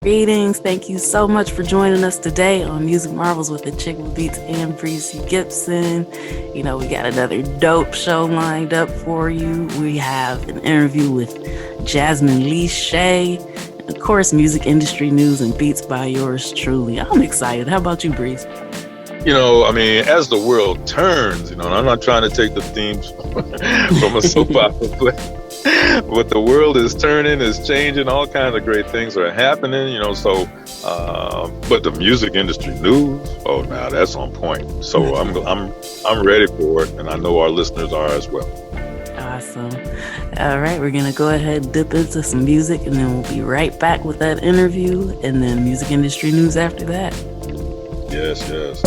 Greetings. Thank you so much for joining us today on Music Marvels with Achickwitbeatz and Breezy Gipson. You know, we got another dope show lined up for you. We have an interview with Jasmine and of course, music industry news and beats by yours truly. I'm excited. How about you, Breeze? You know, I mean, as the world turns, you know, and I'm not trying to take the themes from a soap opera play. But the world is turning, is changing, all kinds of great things are happening, you know, so, but the music industry news, oh, now that's on point. So I'm ready for it, and I know our listeners are as well. Awesome. All right, we're going to go ahead and dip into some music, and then we'll be right back with that interview, and then music industry news after that. Yes, yes.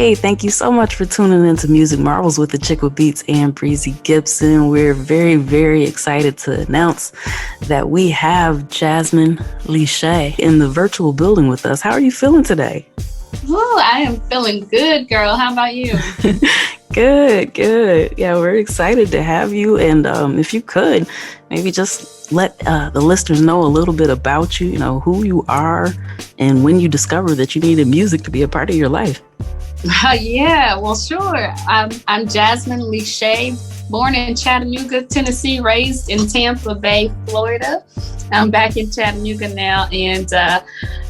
Hey, thank you so much for tuning into Music Marvels with Achickwitbeatz and Breezy Gipson. We're very, very excited to announce that we have Jasmine Lishay in the virtual building with us. How are you feeling today? Ooh, I am feeling good, girl. How about you? Good. Yeah, we're excited to have you. And if you could, maybe just let the listeners know a little bit about you, who you are, and when you discovered that you needed music to be a part of your life. Yeah, well, sure. I'm Jasmine Lishay, born in Chattanooga, Tennessee, raised in Tampa Bay, Florida. I'm back in Chattanooga now, and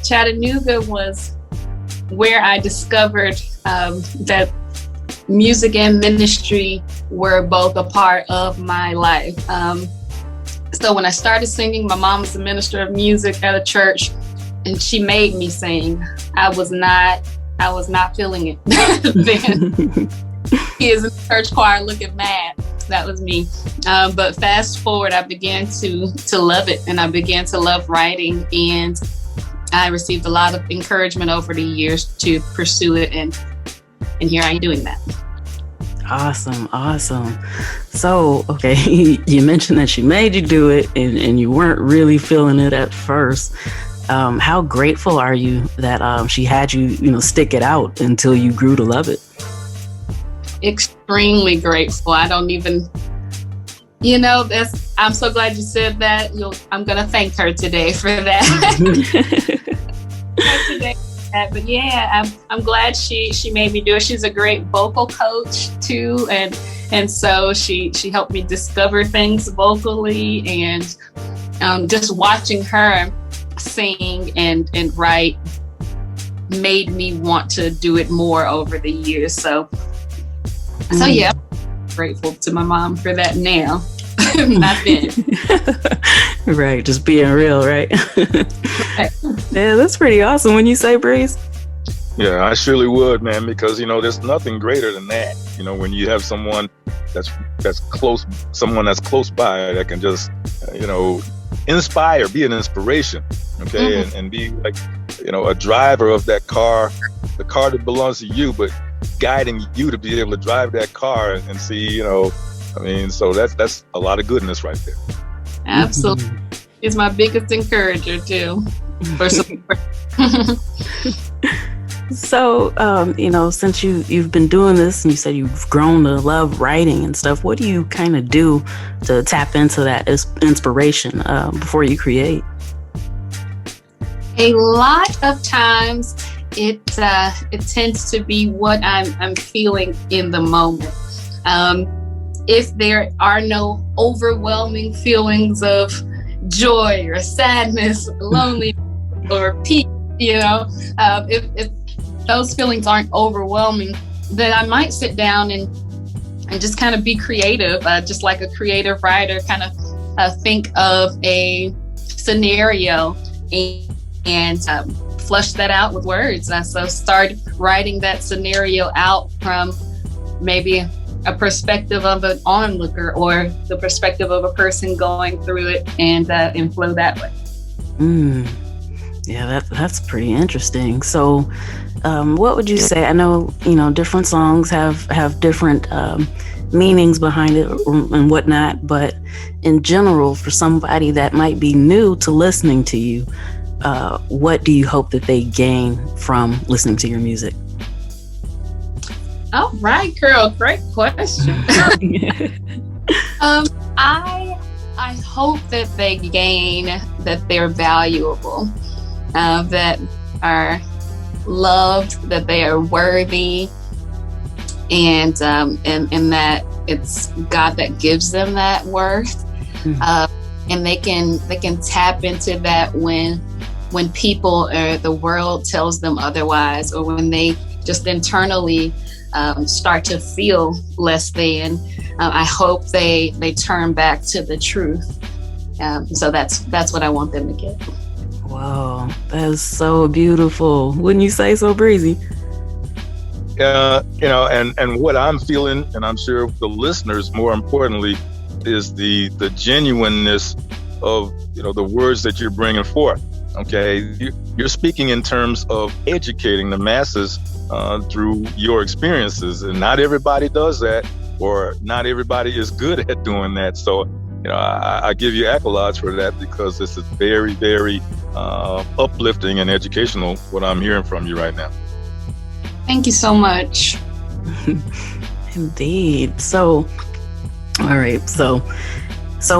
Chattanooga was where I discovered that music and ministry were both a part of my life. So when I started singing, my mom was a minister of music at a church, and she made me sing. I was not feeling it then. Kids in the church choir looking mad. That was me. But fast forward, I began to love it, and I began to love writing, and I received a lot of encouragement over the years to pursue it, and here I am doing that. Awesome. So, okay, you mentioned that she made you do it, and you weren't really feeling it at first. How grateful are you that she had you, stick it out until you grew to love it? Extremely grateful. I don't even, I'm so glad you said that. I'm going to thank her today for that. But yeah, I'm glad she made me do it. She's a great vocal coach too, and so she helped me discover things vocally, and just watching her sing and write made me want to do it more over the years. So yeah, I'm grateful to my mom for that now. Not then. Right, just being real, right? Yeah, that's pretty awesome when you say, Breeze. Yeah, I surely would, man, because there's nothing greater than that. When you have someone that's close, someone that's close by that can just inspire, be an inspiration, okay, and be like a driver of that car, the car that belongs to you, but guiding you to be able to drive that car and see, so that's a lot of goodness right there. Absolutely. It's my biggest encourager too. For support. So, since you've been doing this and you said you've grown to love writing and stuff, what do you kind of do to tap into that inspiration before you create? A lot of times it tends to be what I'm feeling in the moment. If there are no overwhelming feelings of joy or sadness, loneliness or peace, if those feelings aren't overwhelming, then I might sit down and just kind of be creative, just like a creative writer, kind of think of a scenario and flush that out with words. So start writing that scenario out from maybe a perspective of an onlooker or the perspective of a person going through it, and flow that way. Yeah, that's pretty interesting. So what would you say? I know, different songs have different meanings behind it and whatnot, but in general, for somebody that might be new to listening to you, what do you hope that they gain from listening to your music? All right, girl, great question. I hope that they gain that they're valuable, that are loved, that they are worthy, and that it's God that gives them that worth, and they can tap into that when people or the world tells them otherwise, or when they just internally start to feel less than. I hope they turn back to the truth. So that's what I want them to get. Wow, that is so beautiful. Wouldn't you say so, Breezy? And what I'm feeling, and I'm sure the listeners, more importantly, is the genuineness of the words that you're bringing forth. Okay, you're speaking in terms of educating the masses through your experiences. And not everybody does that, or not everybody is good at doing that. So, I give you accolades for that, because this is very, very uplifting and educational, what I'm hearing from you right now. Thank you so much. Indeed. So, all right. So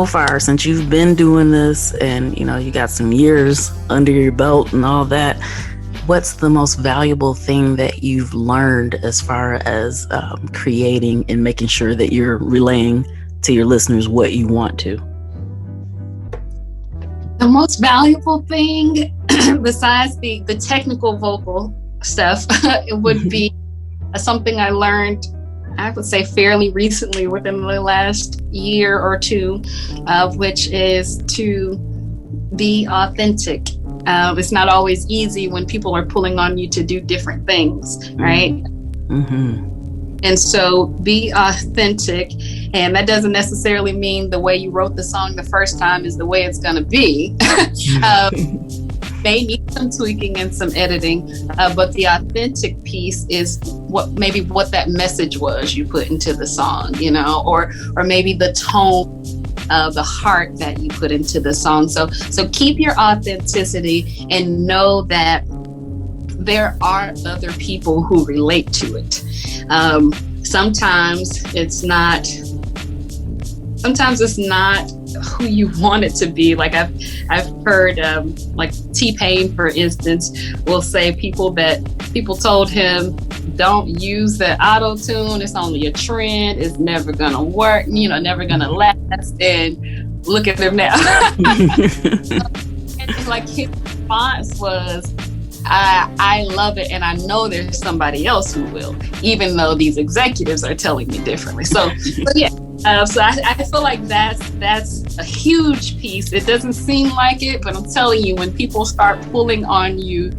far, since you've been doing this and, you got some years under your belt and all that, what's the most valuable thing that you've learned as far as creating and making sure that you're relaying to your listeners what you want to? The most valuable thing, besides the technical vocal stuff, it would be something I learned, I would say fairly recently, within the last year or two, which is to be authentic. It's not always easy when people are pulling on you to do different things, right? Mm-hmm. And so be authentic. And that doesn't necessarily mean the way you wrote the song the first time is the way it's going to be. May need some tweaking and some editing, but the authentic piece is what that message was you put into the song, or maybe the tone, the heart that you put into the song. So keep your authenticity and know that there are other people who relate to it. Sometimes it's not who you want it to be. Like I've heard, like T-Pain, for instance, will say people told him, don't use the auto-tune. It's only a trend. It's never gonna work. Never gonna last. And look at him now. And like his response was, I love it, and I know there's somebody else who will, even though these executives are telling me differently. So yeah. So I feel like that's a huge piece. It doesn't seem like it, but I'm telling you, when people start pulling on you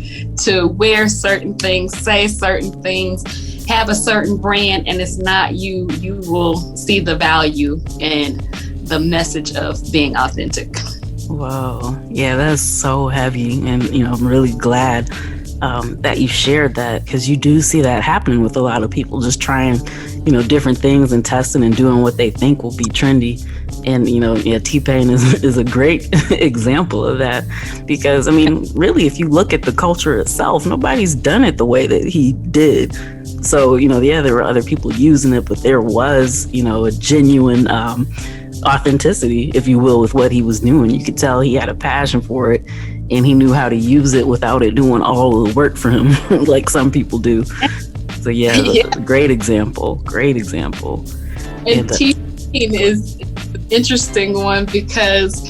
to wear certain things, say certain things, have a certain brand, and it's not you, you will see the value and the message of being authentic. Wow. Yeah, that's so heavy. And, I'm really glad that you shared that, because you do see that happening with a lot of people, just trying, different things and testing and doing what they think will be trendy. And, T-Pain is a great example of that, because, really, if you look at the culture itself, nobody's done it the way that he did. So, there were other people using it, but there was, a genuine authenticity, if you will, with what he was doing. You could tell he had a passion for it, and he knew how to use it without it doing all of the work for him, like some people do. So yeah. Great example. And T-Pain is an interesting one, because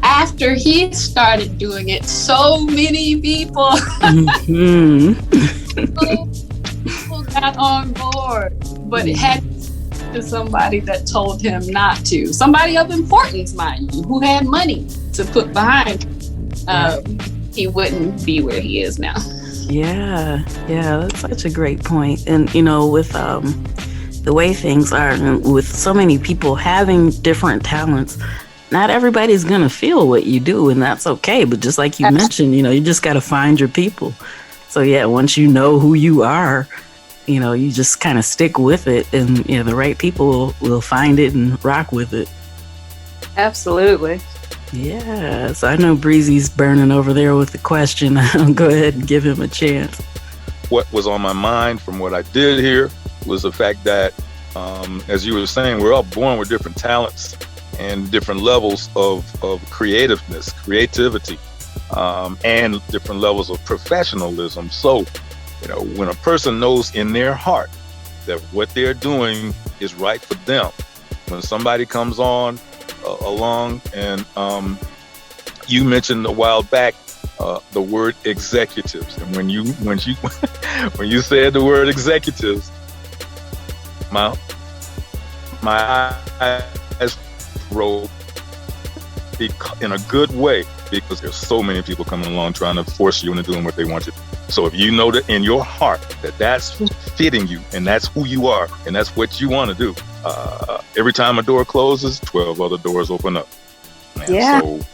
after he started doing it, so many people, people got on board, but it had to somebody that told him not to. Somebody of importance, mind you, who had money to put behind him. He wouldn't be where he is now. Yeah, that's such a great point. And with the way things are, and with so many people having different talents, not everybody's gonna feel what you do, and that's okay. But just like you mentioned, you just got to find your people. So yeah, once you know who you are, you just kind of stick with it, and the right people will find it and rock with it. Absolutely. Yeah. So I know Breezy's burning over there with the question. I'll go ahead and give him a chance. What was on my mind from what I did here was the fact that, as you were saying, we're all born with different talents and different levels of creativity, and different levels of professionalism. So, when a person knows in their heart that what they're doing is right for them, when somebody comes along and you mentioned a while back the word executives, and when you when you said the word executives, my eyes rolled in a good way, because there's so many people coming along trying to force you into doing what they want you to. So if you know that in your heart that that's fitting you, and that's who you are, and that's what you want to do, every time a door closes, 12 other doors open up. And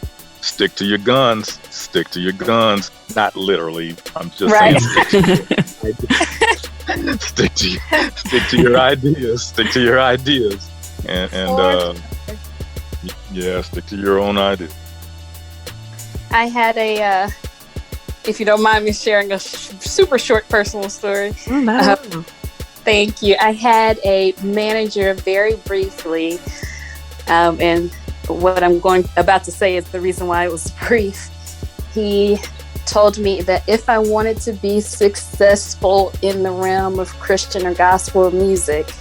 stick to your guns. Stick to your guns. Not literally. I'm just Right. saying stick to your ideas. Stick to your ideas. And stick to your own ideas. I had if you don't mind me sharing a super short personal story. Oh, no. Thank you. I had a manager very briefly, and what I'm about to say is the reason why it was brief. He told me that if I wanted to be successful in the realm of Christian or gospel music,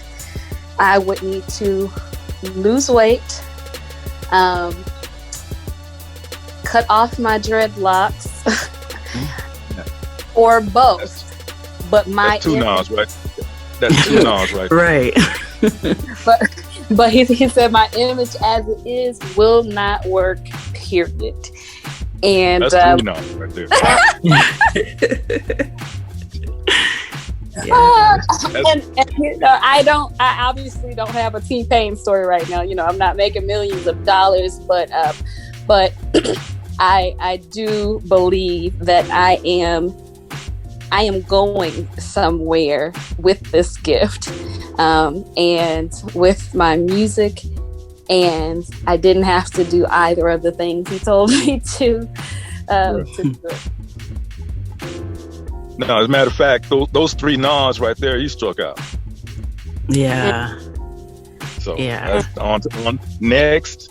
I would need to lose weight, cut off my dreadlocks, or both. But That's two nods, right? That's two nods, right? Right. But he said my image as it is will not work, period. And that's three nods right there. and I obviously don't have a T-Pain story right now. I'm not making millions of dollars, but I do believe that I am going somewhere with this gift, and with my music, and I didn't have to do either of the things he told me to do it. No, as a matter of fact, those three nods right there, he struck out. Yeah. So Yeah. on next.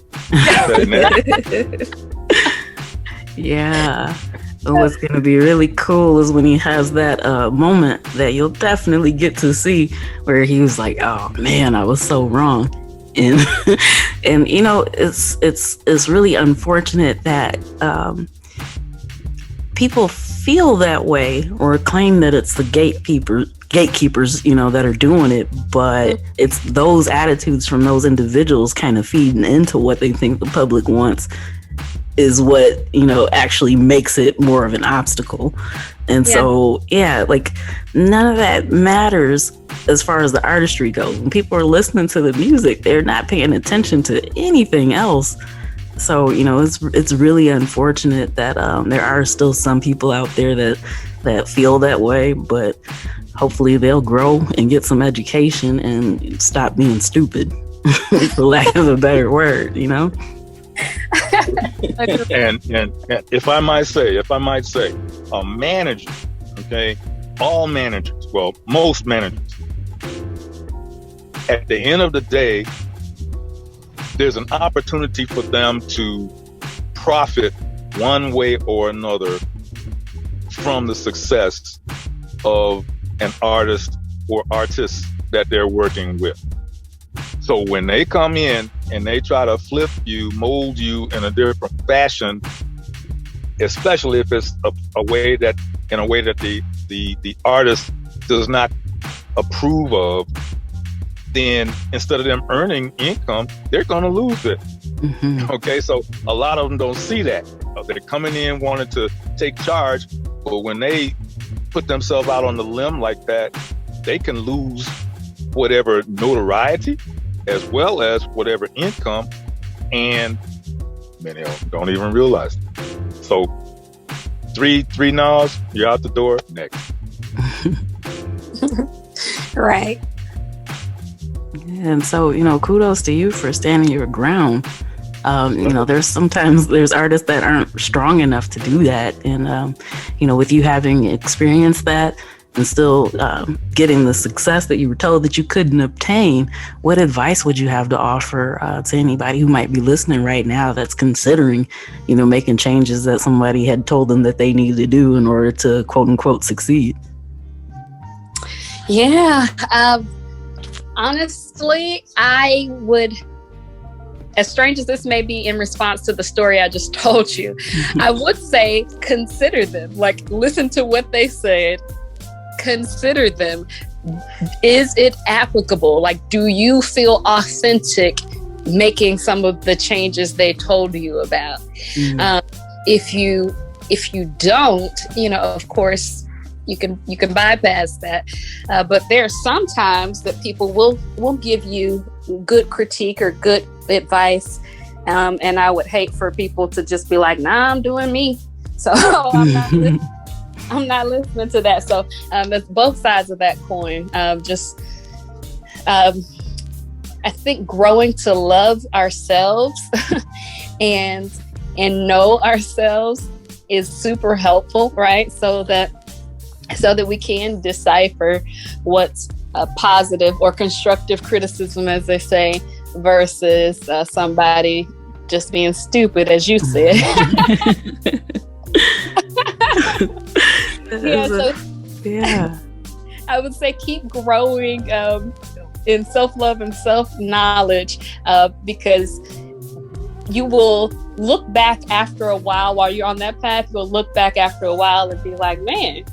Yeah. And what's going to be really cool is when he has that moment that you'll definitely get to see where he was like, "Oh man, I was so wrong," and and it's really unfortunate that people feel that way or claim that it's the gatekeepers that are doing it, but it's those attitudes from those individuals kind of feeding into what they think the public wants is what actually makes it more of an obstacle. And so like none of that matters as far as the artistry goes. When people are listening to the music, they're not paying attention to anything else. So it's really unfortunate that there are still some people out there that feel that way, but hopefully they'll grow and get some education and stop being stupid, for lack of a better word. And if I might say, a manager, okay, all managers, well, most managers, at the end of the day, there's an opportunity for them to profit one way or another from the success of an artist or artists that they're working with. So when they come in and they try to flip you, mold you in a different fashion, especially if it's a way that the artist does not approve of, then instead of them earning income, they're going to lose it. Mm-hmm. Okay, so a lot of them don't see that. They're coming in wanting to take charge, but when they put themselves out on the limb like that, they can lose whatever notoriety as well as whatever income, and many of them don't even realize it. So three nods, you're out the door. Next. Right. And so, kudos to you for standing your ground. There's artists that aren't strong enough to do that. And, with you having experienced that and still getting the success that you were told that you couldn't obtain, what advice would you have to offer to anybody who might be listening right now that's considering, making changes that somebody had told them that they needed to do in order to, quote unquote, succeed? Yeah. Honestly, I would, as strange as this may be in response to the story I just told you, I would say consider them. Like, listen to what they said. Consider them. Is it applicable? Like, do you feel authentic making some of the changes they told you about? Mm. If you don't, of course, you can bypass that. But there are some times that people will give you good critique or good advice, And I would hate for people to just be like, nah, I'm doing me. So I'm not listening to that. So it's both sides of that coin. I think growing to love ourselves and know ourselves is super helpful, right? So that we can decipher what's positive or constructive criticism, as they say, versus somebody just being stupid, as you said. Yeah. I would say keep growing in self-love and self-knowledge, because you will look back after a while you're on that path. You'll look back after a while and be like, man,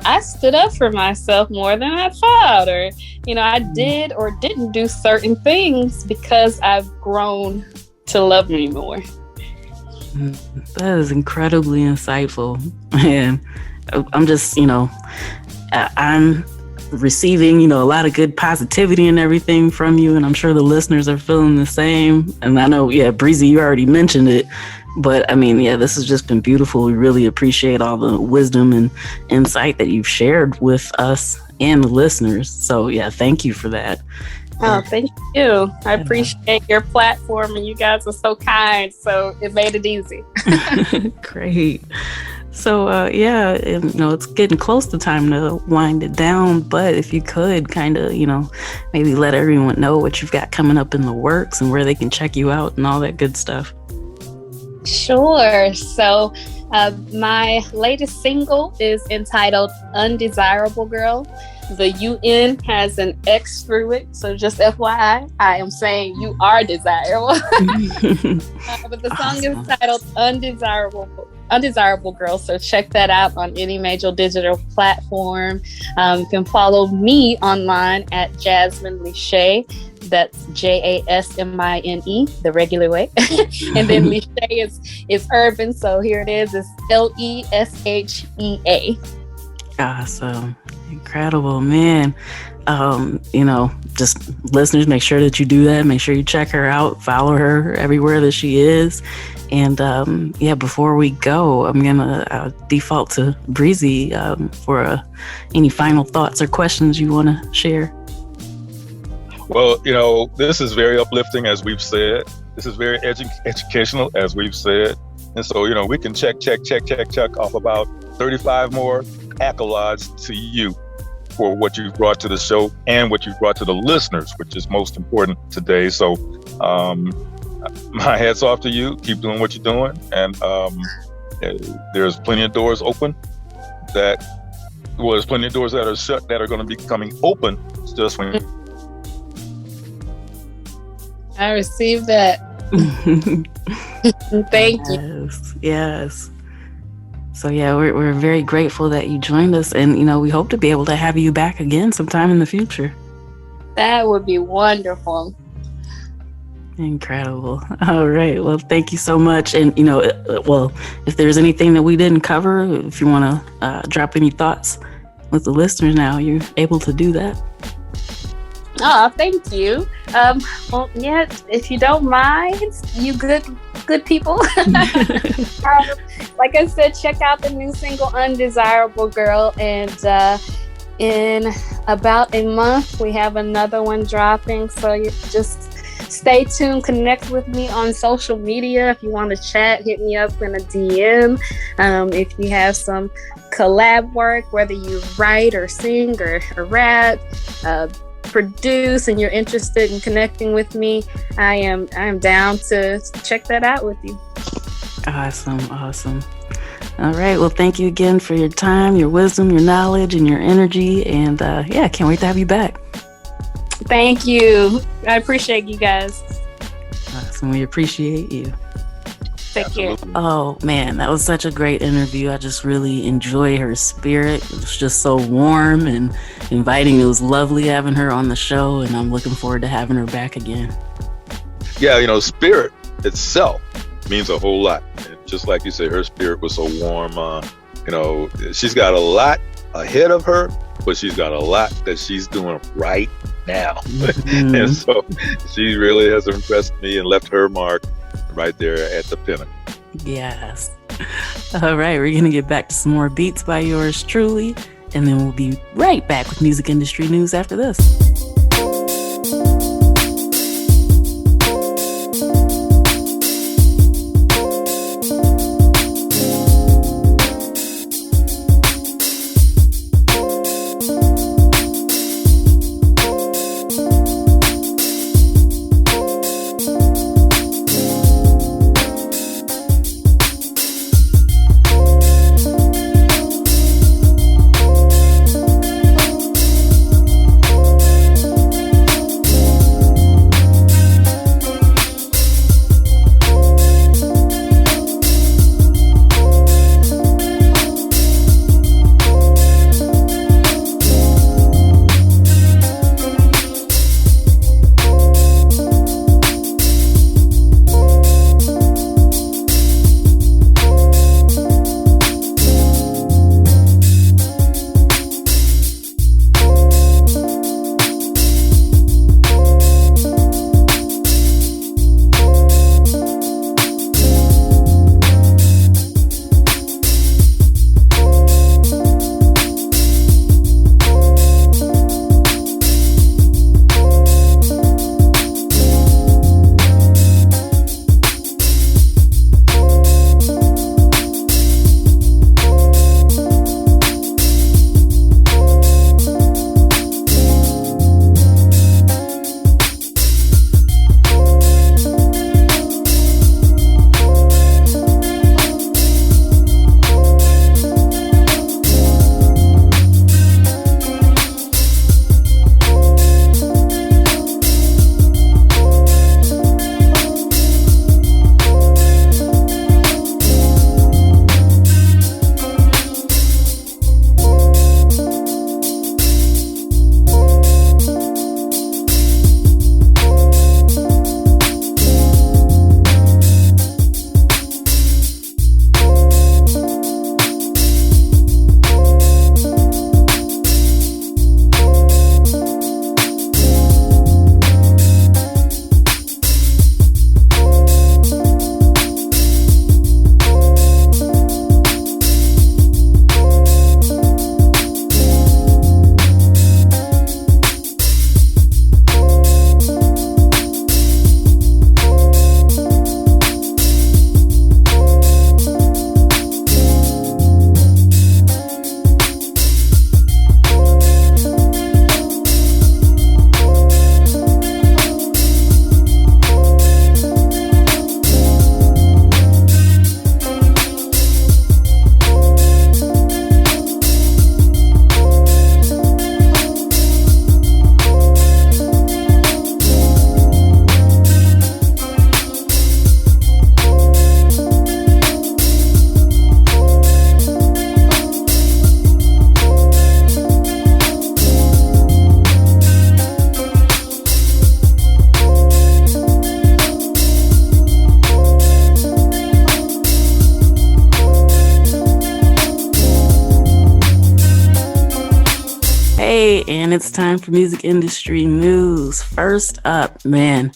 I stood up for myself more than I thought, or I did or didn't do certain things because I've grown to love me more. That is incredibly insightful, and I'm just I'm receiving a lot of good positivity and everything from you, and I'm sure the listeners are feeling the same. And I know, Breezy, you already mentioned it, but I mean, this has just been beautiful. We really appreciate all the wisdom and insight that you've shared with us and the listeners. So thank you for that. Oh, thank you. I appreciate your platform, and you guys are so kind, so it made it easy. Great. So, it's getting close to time to wind it down, but if you could kind of, maybe let everyone know what you've got coming up in the works and where they can check you out and all that good stuff. Sure. So, my latest single is entitled Undesirable Girl. The UN has an X through it, so just FYI, I am saying you are desirable. But the song is titled Undesirable Girl, so check that out on any major digital platform. You can follow me online at Jasmine Leshay. That's Jasmine, the regular way. And then Leshay is urban, so here it is. It's Leshea. Awesome. Incredible, man. Just listeners, make sure that you do that. Make sure you check her out, follow her everywhere that she is. And before we go, I'm gonna default to Breezy for any final thoughts or questions you want to share. Well, this is very uplifting, as we've said. This is very educational, as we've said. And so, we can check off about 35 more accolades to you for what you've brought to the show and what you've brought to the listeners, which is most important today. So my hats off to you. Keep doing what you're doing. And there's plenty of doors open there's plenty of doors that are shut that are going to be coming open just when I received that. Thank you. Yes. So we're very grateful that you joined us, and we hope to be able to have you back again sometime in the future. That would be wonderful. Incredible. All right. Well, thank you so much. And if there's anything that we didn't cover, if you want to drop any thoughts with the listeners now, you're able to do that. Oh, thank you. If you don't mind, you good people. Like I said, check out the new single Undesirable Girl, and in about a month we have another one dropping, so you just stay tuned. Connect with me on social media. If you want to chat, hit me up in a DM. If you have some collab work, whether you write or sing or rap, produce, and you're interested in connecting with me, I am down to check that out with you. Awesome. All right. Well, thank you again for your time, your wisdom, your knowledge, and your energy. And can't wait to have you back. Thank you. I appreciate you guys. Awesome. We appreciate you. Take care. Oh man, that was such a great interview. I just really enjoy her spirit. It was just so warm and inviting. It was lovely having her on the show, and I'm looking forward to having her back again. Yeah, spirit itself means a whole lot. And just like you said, her spirit was so warm. She's got a lot ahead of her, but she's got a lot that she's doing right now. Mhm. And so she really has impressed me and left her mark right there at the pinnacle. Yes. All right, we're going to get back to some more beats by yours truly, and then we'll be right back with music industry news after this. And it's time for music industry news. First up, man,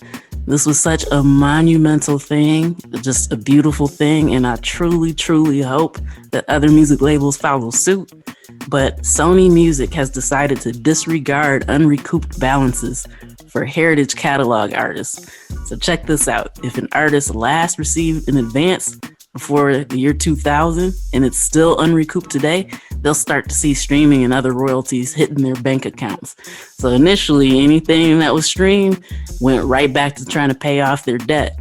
this was such a monumental thing, just a beautiful thing, and I truly, truly hope that other music labels follow suit. But Sony Music has decided to disregard unrecouped balances for heritage catalog artists. So check this out. If an artist last received an advance before the year 2000 and it's still unrecouped today, they'll start to see streaming and other royalties hitting their bank accounts. So initially, anything that was streamed went right back to trying to pay off their debt.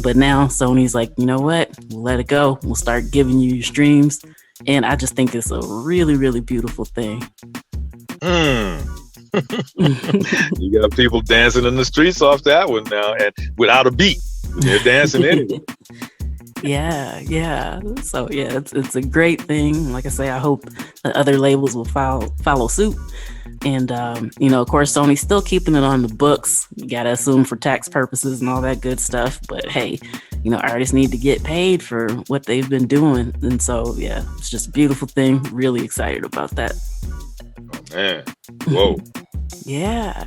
But now Sony's like, you know what? We'll let it go. We'll start giving you your streams. And I just think it's a really, really beautiful thing. You got people dancing in the streets off that one now, and without a beat. They're dancing anyway. Yeah. So yeah, it's a great thing. Like I say, I hope that other labels will follow suit. And of course, Sony's still keeping it on the books. You gotta assume for tax purposes and all that good stuff. But hey, artists need to get paid for what they've been doing. And so yeah, it's just a beautiful thing. Really excited about that. Oh, man, whoa. Yeah.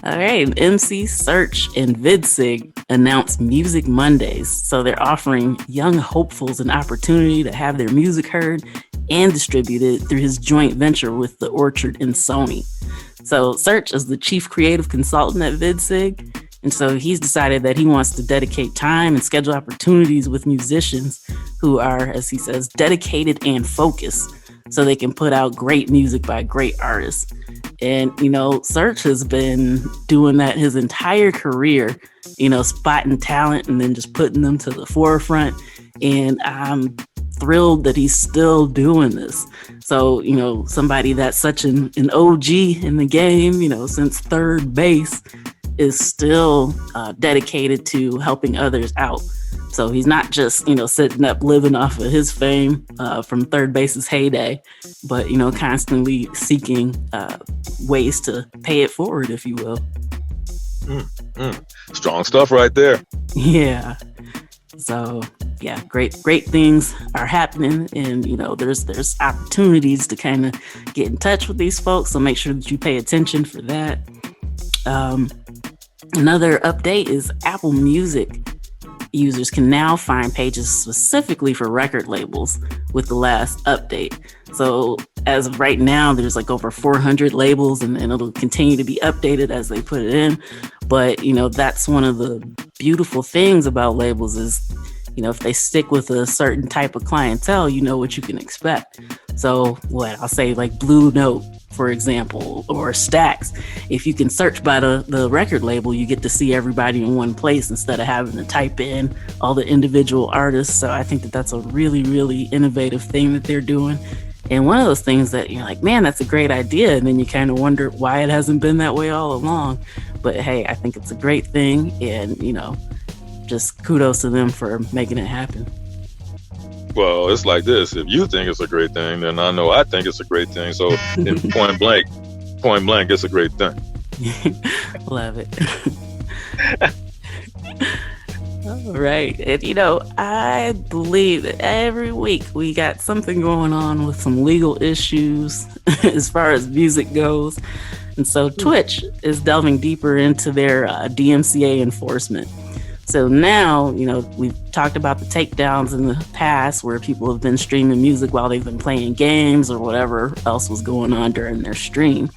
All right. MC Search and VidSig announced Music Mondays. So they're offering young hopefuls an opportunity to have their music heard and distributed through his joint venture with The Orchard and Sony. So Search is the chief creative consultant at VidSig. And so he's decided that he wants to dedicate time and schedule opportunities with musicians who are, as he says, dedicated and focused so they can put out great music by great artists. And, Search has been doing that his entire career, spotting talent and then just putting them to the forefront. And I'm thrilled that he's still doing this. So, somebody that's such an OG in the game, since third base, is still dedicated to helping others out. So he's not just, sitting up living off of his fame from third base's heyday, but, constantly seeking ways to pay it forward, if you will. Strong stuff right there. Yeah. So yeah, great things are happening, and there's opportunities to kind of get in touch with these folks. So make sure that you pay attention for that. Another update is Apple Music users can now find pages specifically for record labels with the last update. So as of right now, there's like over 400 labels, and it'll continue to be updated as they put it in. But, that's one of the beautiful things about labels is, if they stick with a certain type of clientele, you know what you can expect. So I'll say like Blue Note, for example, or Stax. If you can search by the record label, you get to see everybody in one place instead of having to type in all the individual artists. So I think that that's a really, really innovative thing that they're doing. And one of those things that you're like, man, that's a great idea. And then you kind of wonder why it hasn't been that way all along. But hey, I think it's a great thing. And, just kudos to them for making it happen. Well, it's like this. If you think it's a great thing, then I think it's a great thing. So in point blank, it's a great thing. Love it. All right. And, I believe that every week we got something going on with some legal issues as far as music goes. And so Twitch is delving deeper into their DMCA enforcement. So now, we've talked about the takedowns in the past where people have been streaming music while they've been playing games or whatever else was going on during their stream.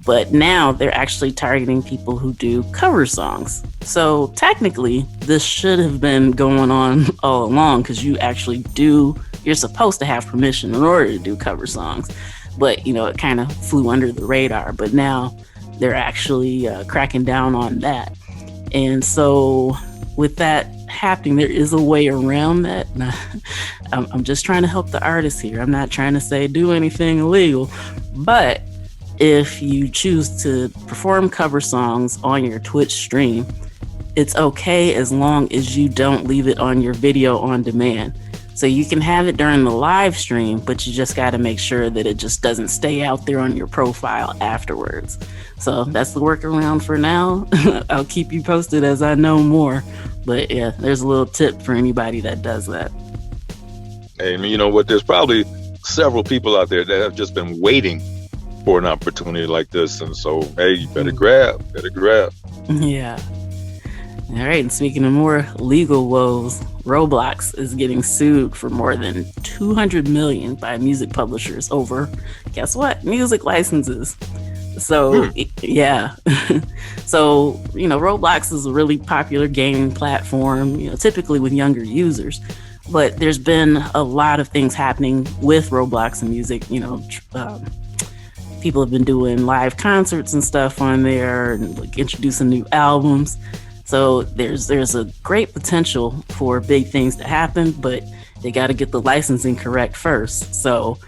But now they're actually targeting people who do cover songs. So technically, this should have been going on all along because you're supposed to have permission in order to do cover songs. But, it kind of flew under the radar. But now they're actually cracking down on that. And so with that happening, there is a way around that. I'm just trying to help the artists here. I'm not trying to say do anything illegal. But if you choose to perform cover songs on your Twitch stream, it's okay as long as you don't leave it on your video on demand. So you can have it during the live stream, but you just got to make sure that it just doesn't stay out there on your profile afterwards. So that's the workaround for now. I'll keep you posted as I know more. But yeah, there's a little tip for anybody that does that. Hey, you know what? There's probably several people out there that have just been waiting for an opportunity like this. And so, hey, you better grab. Yeah. All right, and speaking of more legal woes, Roblox is getting sued for more than $200 million by music publishers over, guess what? Music licenses. So, yeah. So, Roblox is a really popular gaming platform, typically with younger users. But there's been a lot of things happening with Roblox and music. People have been doing live concerts and stuff on there and like introducing new albums. So there's a great potential for big things to happen, but they got to get the licensing correct first. So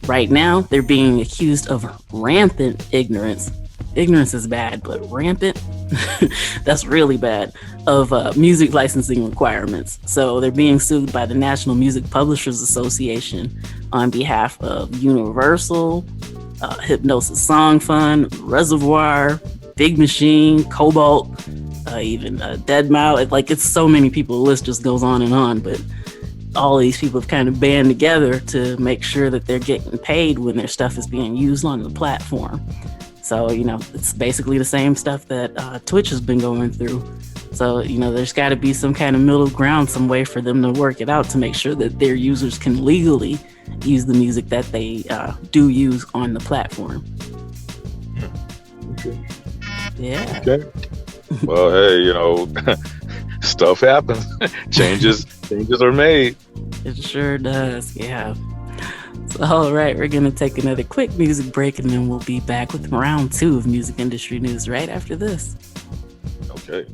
right now they're being accused of rampant ignorance. Ignorance is bad, but rampant, that's really bad, of music licensing requirements. So they're being sued by the National Music Publishers Association on behalf of Universal, Hypnosis Song Fund, Reservoir, Big Machine, Cobalt, even Deadmau5. Like, it's so many people, the list just goes on and on, but all these people have kind of band together to make sure that they're getting paid when their stuff is being used on the platform. So, it's basically the same stuff that Twitch has been going through. So, there's got to be some kind of middle ground, some way for them to work it out to make sure that their users can legally use the music that they do use on the platform. Okay. Yeah. Okay. Well, hey, stuff happens. Changes are made. It sure does. Yeah. So, all right, we're going to take another quick music break, and then we'll be back with round 2 of music industry news right after this. Okay.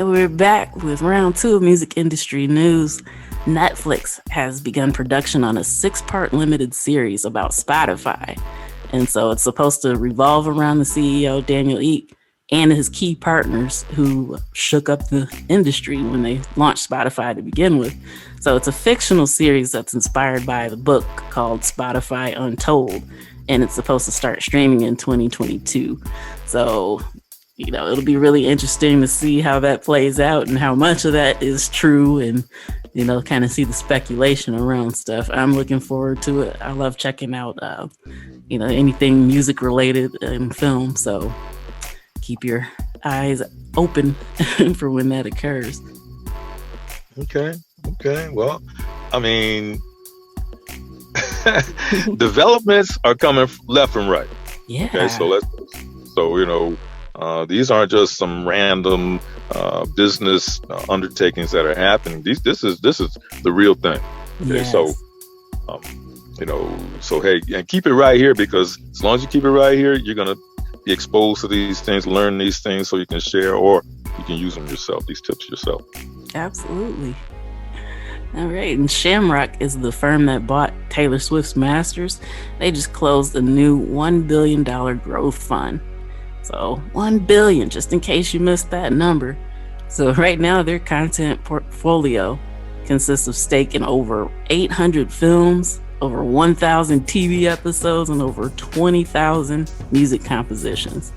We're back with round 2 of music industry news. Netflix has begun production on a 6-part limited series about Spotify. And so it's supposed to revolve around the CEO, Daniel Ek, and his key partners who shook up the industry when they launched Spotify to begin with. So it's a fictional series that's inspired by the book called Spotify Untold, and it's supposed to start streaming in 2022. So, it'll be really interesting to see how that plays out and how much of that is true and, kind of see the speculation around stuff. I'm looking forward to it. I love checking out, anything music related in film. So keep your eyes open for when that occurs. Okay. Well, developments are coming left and right. Yeah. Okay. These aren't just some random business undertakings that are happening. This is the real thing. Okay. Yes. So hey, and keep it right here, because as long as you keep it right here, you're gonna be exposed to these things, learn these things so you can share, or you can use them yourself, these tips yourself. Absolutely. All right. And Shamrock is the firm that bought Taylor Swift's masters. They just closed a new $1 billion growth fund. So $1 billion, just in case you missed that number. So right now their content portfolio consists of stake in over 800 films, over 1,000 TV episodes, and over 20,000 music compositions.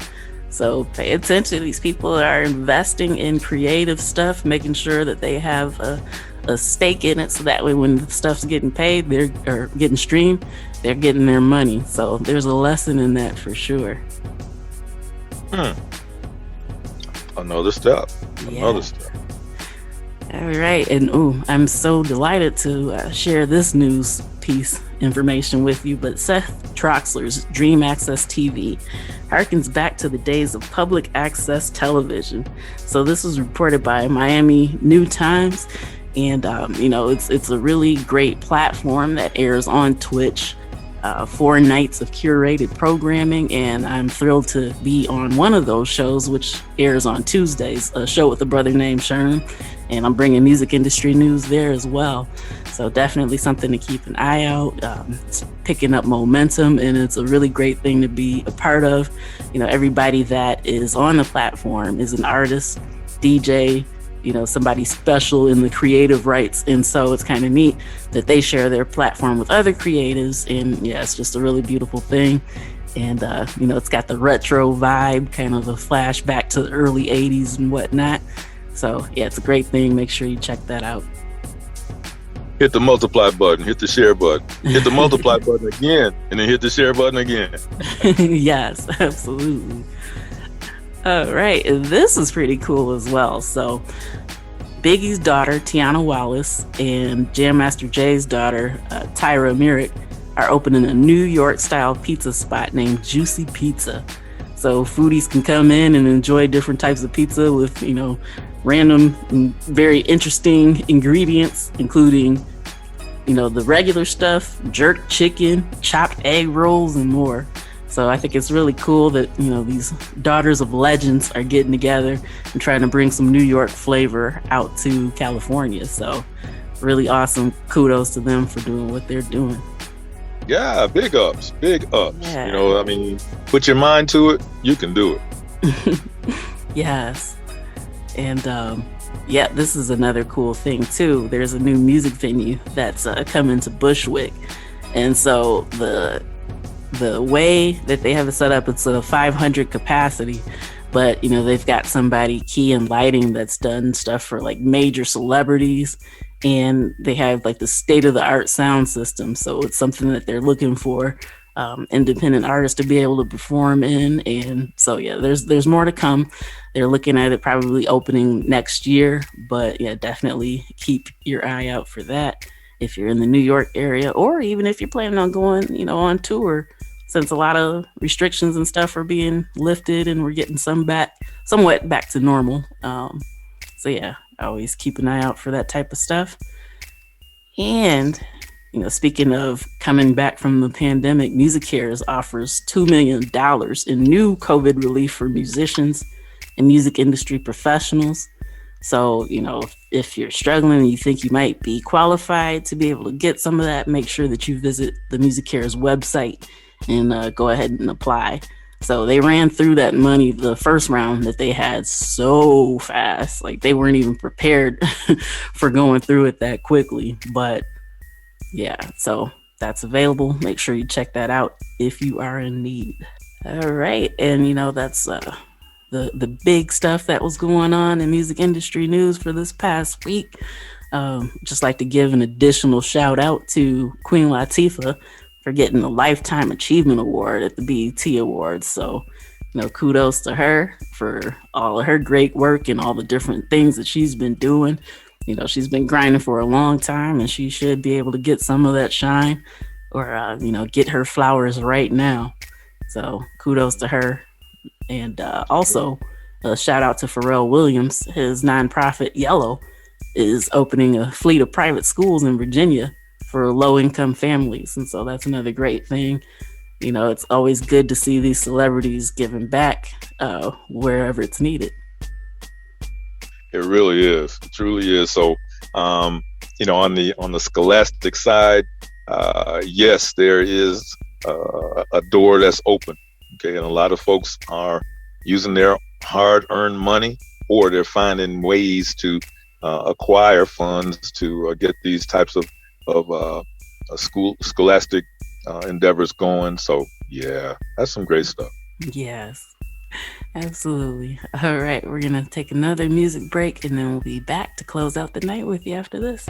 So pay attention. These people are investing in creative stuff, making sure that they have a stake in it, so that way when the stuff's getting paid, or getting streamed, they're getting their money. So there's a lesson in that for sure. Another step. All right. And I'm so delighted to share this news piece information with you. But Seth Troxler's Dream Access TV harkens back to the days of public access television. So this was reported by Miami New Times. And, it's a really great platform that airs on Twitch. 4 nights of curated programming, and I'm thrilled to be on one of those shows, which airs on Tuesdays, a show with a brother named Sherm, and I'm bringing music industry news there as well. So definitely something to keep an eye out. It's picking up momentum, and it's a really great thing to be a part of. Everybody that is on the platform is an artist, DJ, somebody special in the creative rights. And so it's kind of neat that they share their platform with other creatives. And yeah, it's just a really beautiful thing. And, it's got the retro vibe, kind of a flashback to the early 80s and whatnot. So yeah, it's a great thing. Make sure you check that out. Hit the multiply button, hit the share button, hit the multiply button again, and then hit the share button again. Yes, absolutely. All right, this is pretty cool as well. So Biggie's daughter, Tiana Wallace, and Jam Master Jay's daughter, Tyra Merrick, are opening a New York-style pizza spot named Juicy Pizza. So foodies can come in and enjoy different types of pizza with, random and very interesting ingredients, including, the regular stuff, jerk chicken, chopped egg rolls, and more. So I think it's really cool that, these daughters of legends are getting together and trying to bring some New York flavor out to California. So really awesome. Kudos to them for doing what they're doing. Yeah, big ups. Yeah. Put your mind to it, you can do it. Yes. And this is another cool thing too. There's a new music venue that's coming to Bushwick. And so the way that they have it set up, it's a 500 capacity, but they've got somebody key in lighting that's done stuff for like major celebrities, and they have like the state-of-the-art sound system. So it's something that they're looking for independent artists to be able to perform in. And so yeah, there's more to come. They're looking at it probably opening next year, but yeah, definitely keep your eye out for that if you're in the New York area, or even if you're planning on going on tour, since a lot of restrictions and stuff are being lifted and we're getting somewhat back to normal. So yeah, always keep an eye out for that type of stuff. And speaking of coming back from the pandemic, MusiCares offers $2 million in new COVID relief for musicians and music industry professionals. So, if you're struggling and you think you might be qualified to be able to get some of that, make sure that you visit the MusiCares website and go ahead and apply. So they ran through that money, the first round that they had, so fast. Like they weren't even prepared for going through it that quickly. But yeah, so that's available. Make sure you check that out if you are in need. All right. And that's the big stuff that was going on in music industry news for this past week. Just like to give an additional shout out to Queen Latifah for getting the Lifetime Achievement Award at the BET Awards. So, kudos to her for all of her great work and all the different things that she's been doing. She's been grinding for a long time, and she should be able to get some of that shine or, get her flowers right now. So kudos to her. And also a shout out to Pharrell Williams. His nonprofit Yellow is opening a fleet of private schools in Virginia for low-income families. And so that's another great thing. it's always good to see these celebrities giving back wherever it's needed. It really is. It truly is. So, on the scholastic side, yes, there is a door that's open. Okay, and a lot of folks are using their hard-earned money, or they're finding ways to acquire funds to get these types of scholastic endeavors going. So, yeah, that's some great stuff. Yes. Absolutely. All right, we're going to take another music break, and then we'll be back to close out the night with you after this.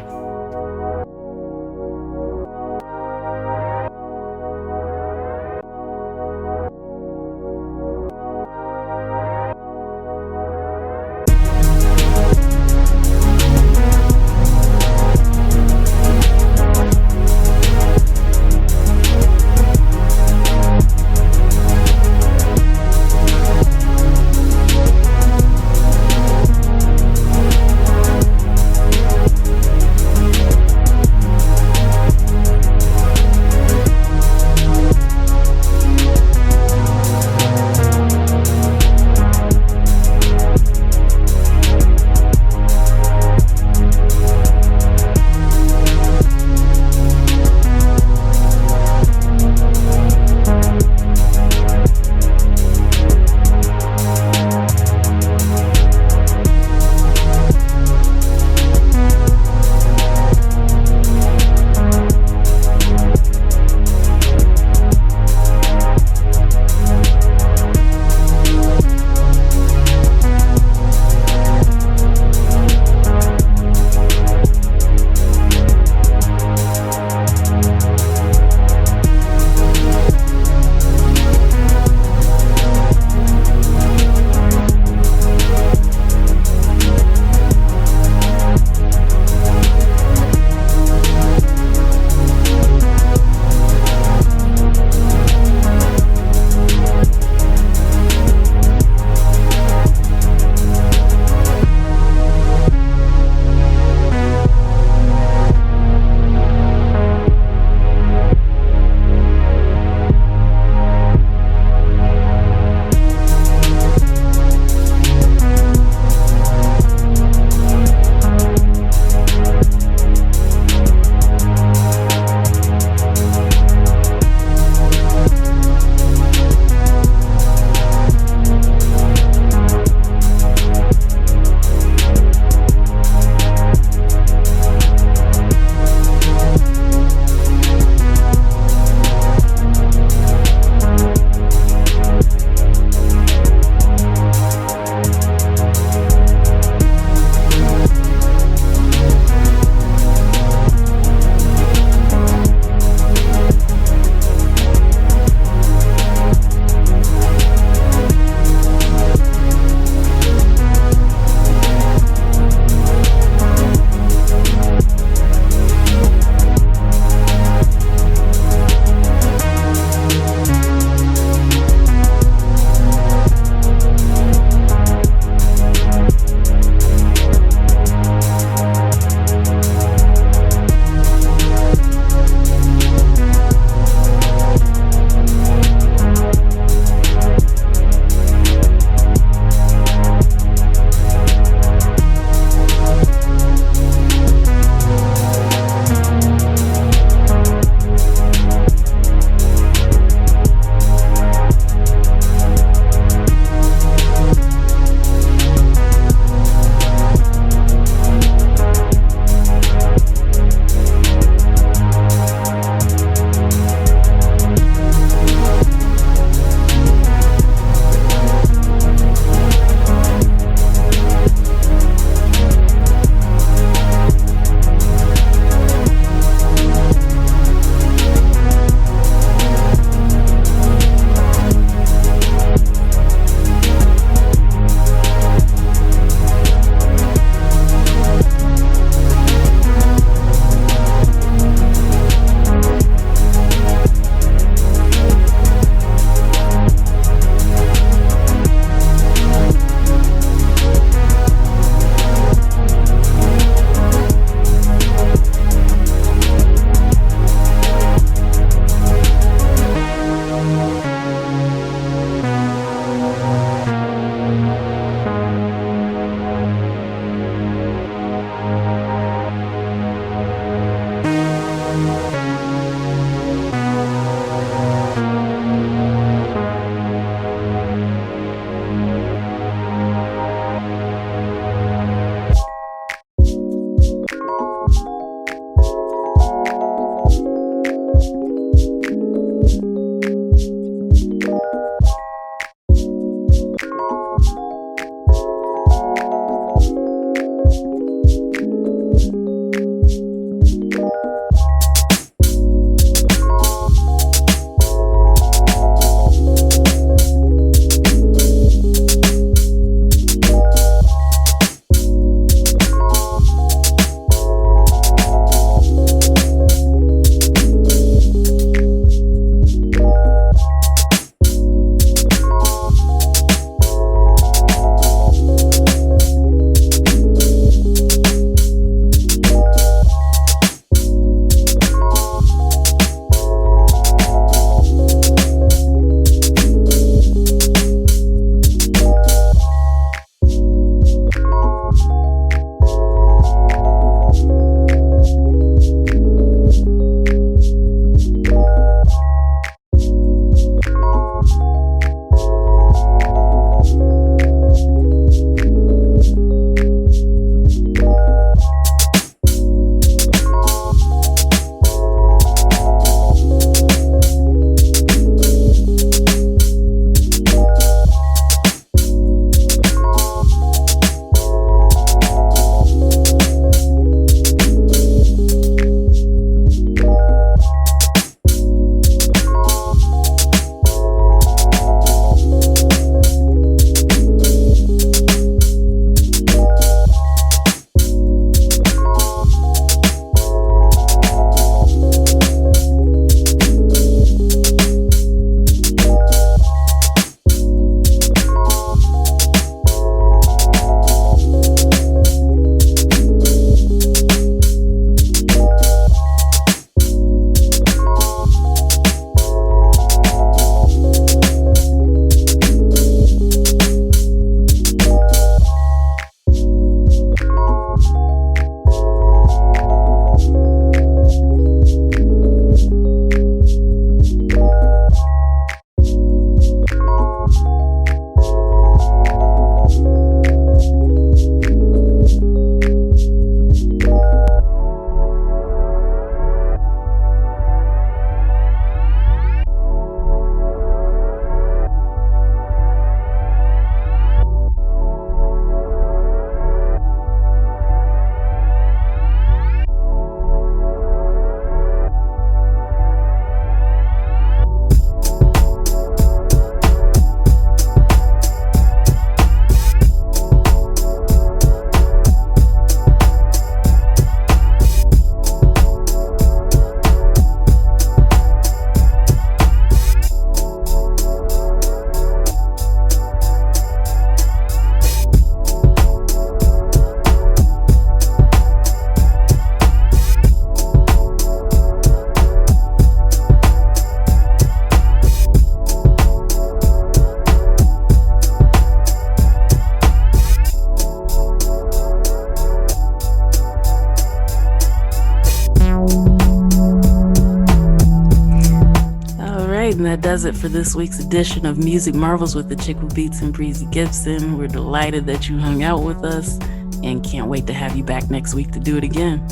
right, and that does it for this week's edition of Music Marvels with Achickwitbeatz and Breezy Gipson. We're delighted that you hung out with us and can't wait to have you back next week to do it again.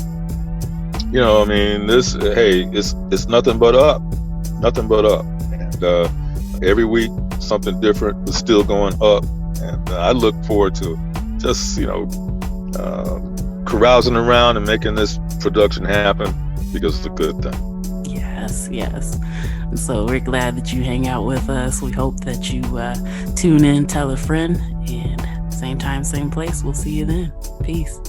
You know, I mean, it's nothing but up. Nothing but up. And every week, something different is still going up. And I look forward to just, carousing around and making this production happen because it's a good thing. Yes. And so we're glad that you hang out with us. We hope that you tune in, tell a friend, and same time, same place. We'll see you then. Peace.